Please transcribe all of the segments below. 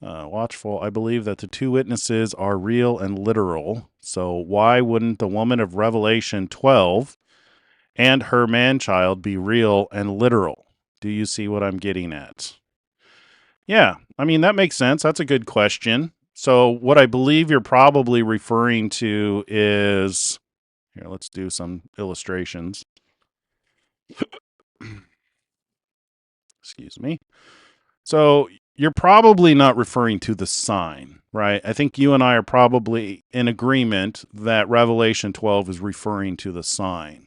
Watchful, I believe that the two witnesses are real and literal. So why wouldn't the woman of Revelation 12 and her man-child be real and literal? Do you see what I'm getting at? Yeah, I mean, that makes sense. That's a good question. So what I believe you're probably referring to is, here, let's do some illustrations. Excuse me. So you're probably not referring to the sign, right? I think you and I are probably in agreement that Revelation 12 is referring to the sign.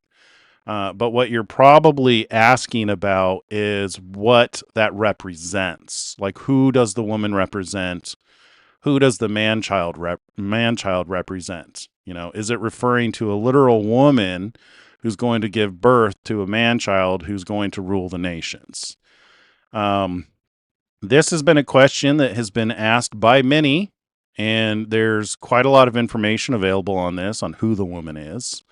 But what you're probably asking about is what that represents. Like, who does the woman represent? Who does the man-child represent? You know, is it referring to a literal woman who's going to give birth to a man-child who's going to rule the nations? This has been a question that has been asked by many, and there's quite a lot of information available on this, on who the woman is.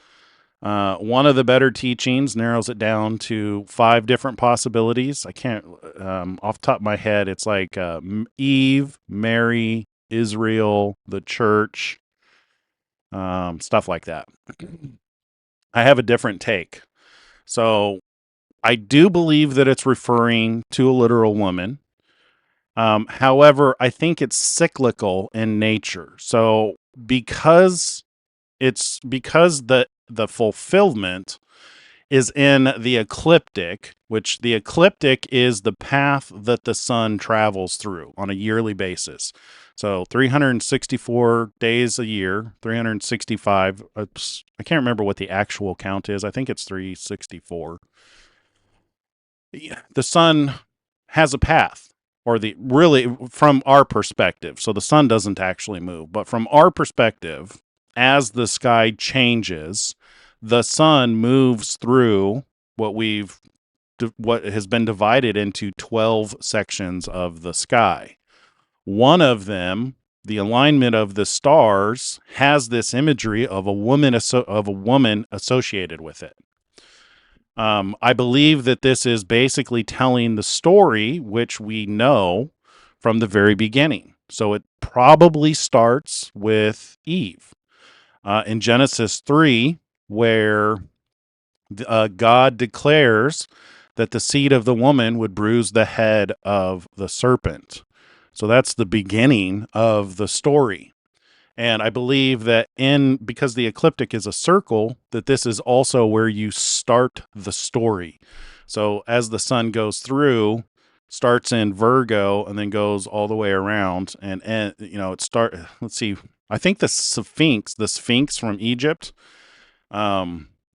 One of the better teachings narrows it down to 5 different possibilities. I can't, off the top of my head, it's like Eve, Mary, Israel, the church, stuff like that. I have a different take. So I do believe that it's referring to a literal woman. However, I think it's cyclical in nature. So because the fulfillment is in the ecliptic, which the ecliptic is the path that the sun travels through on a yearly basis. So 364 days a year, 365. I can't remember what the actual count is. I think it's 364. The sun has a path, or the really from our perspective. So the sun doesn't actually move, but from our perspective, as the sky changes, the sun moves through what has been divided into 12 sections of the sky. One of them, the alignment of the stars, has this imagery of a woman associated with it. I believe that this is basically telling the story, which we know from the very beginning. So it probably starts with Eve in Genesis 3, where God declares that the seed of the woman would bruise the head of the serpent. So that's the beginning of the story. And I believe that because the ecliptic is a circle, that this is also where you start the story. So as the sun goes through, starts in Virgo and then goes all the way around, and let's see. I think the Sphinx from Egypt,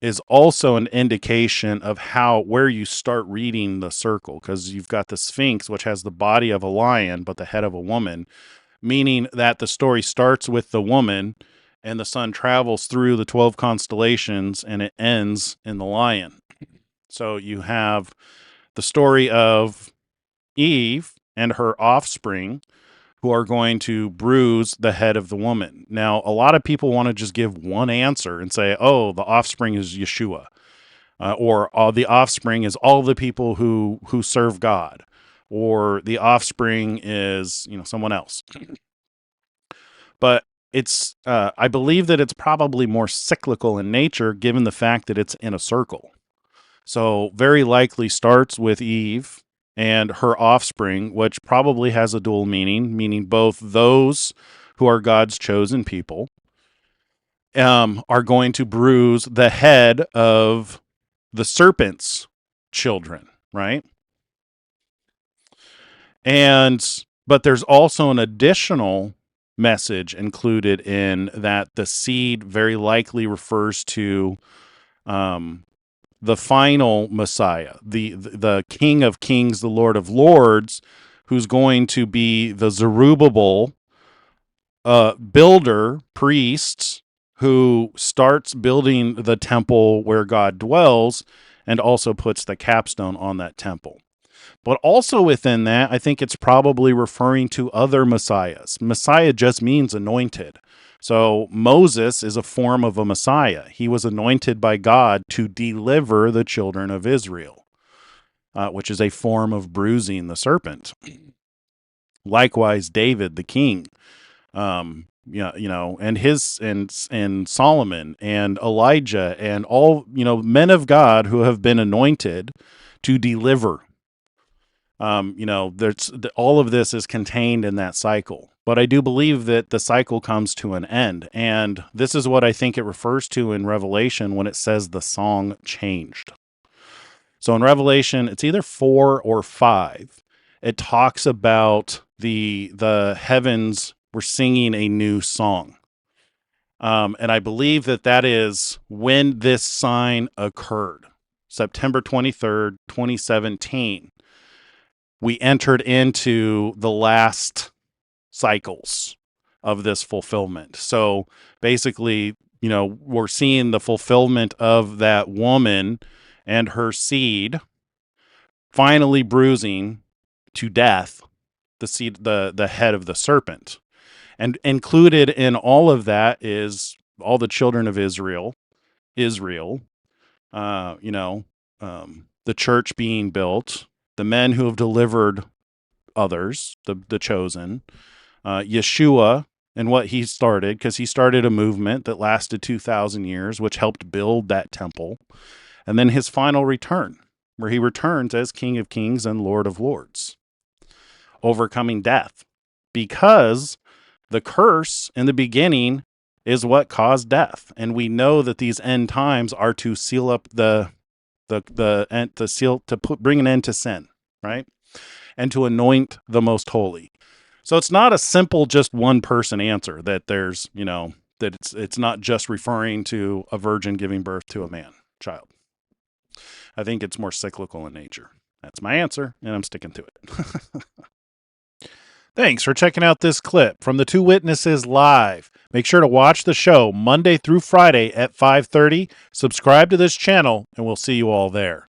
is also an indication of where you start reading the circle, because you've got the Sphinx, which has the body of a lion but the head of a woman, meaning that the story starts with the woman and the sun travels through the 12 constellations and it ends in the lion. So you have the story of Eve and her offspring who are going to bruise the head of the woman. Now, a lot of people want to just give one answer and say, oh, the offspring is Yeshua, or the offspring is all the people who serve God, or the offspring is someone else. But I believe that it's probably more cyclical in nature, given the fact that it's in a circle. So very likely starts with Eve and her offspring, which probably has a dual meaning both those who are God's chosen people are going to bruise the head of the serpent's children, right? But there's also an additional message included in that the seed very likely refers to the final Messiah, the King of Kings, the Lord of Lords, who's going to be the Zerubbabel builder, priest, who starts building the temple where God dwells and also puts the capstone on that temple. But also within that, I think it's probably referring to other messiahs. Messiah just means anointed. So Moses is a form of a messiah. He was anointed by God to deliver the children of Israel, which is a form of bruising the serpent. Likewise, David, the king, and Solomon and Elijah and all, men of God who have been anointed to deliver. All of this is contained in that cycle. But I do believe that the cycle comes to an end. And this is what I think it refers to in Revelation when it says the song changed. So in Revelation, it's either 4 or 5. It talks about the heavens were singing a new song. And I believe that is when this sign occurred. September 23rd, 2017. We entered into the last cycles of this fulfillment. So basically, we're seeing the fulfillment of that woman and her seed finally bruising to death the head of the serpent. And included in all of that is all the children of Israel, the church being built, the men who have delivered others, the chosen, Yeshua and what he started, because he started a movement that lasted 2,000 years, which helped build that temple, and then his final return, where he returns as King of Kings and Lord of Lords, overcoming death, because the curse in the beginning is what caused death, and we know that these end times are to seal up bring an end to sin, right? And to anoint the most holy. So it's not a simple just one person answer that there's, that it's not just referring to a virgin giving birth to a man child. I think it's more cyclical in nature. That's my answer, and I'm sticking to it. Thanks for checking out this clip from the Two Witnesses Live. Make sure to watch the show Monday through Friday at 5:30. Subscribe to this channel, and we'll see you all there.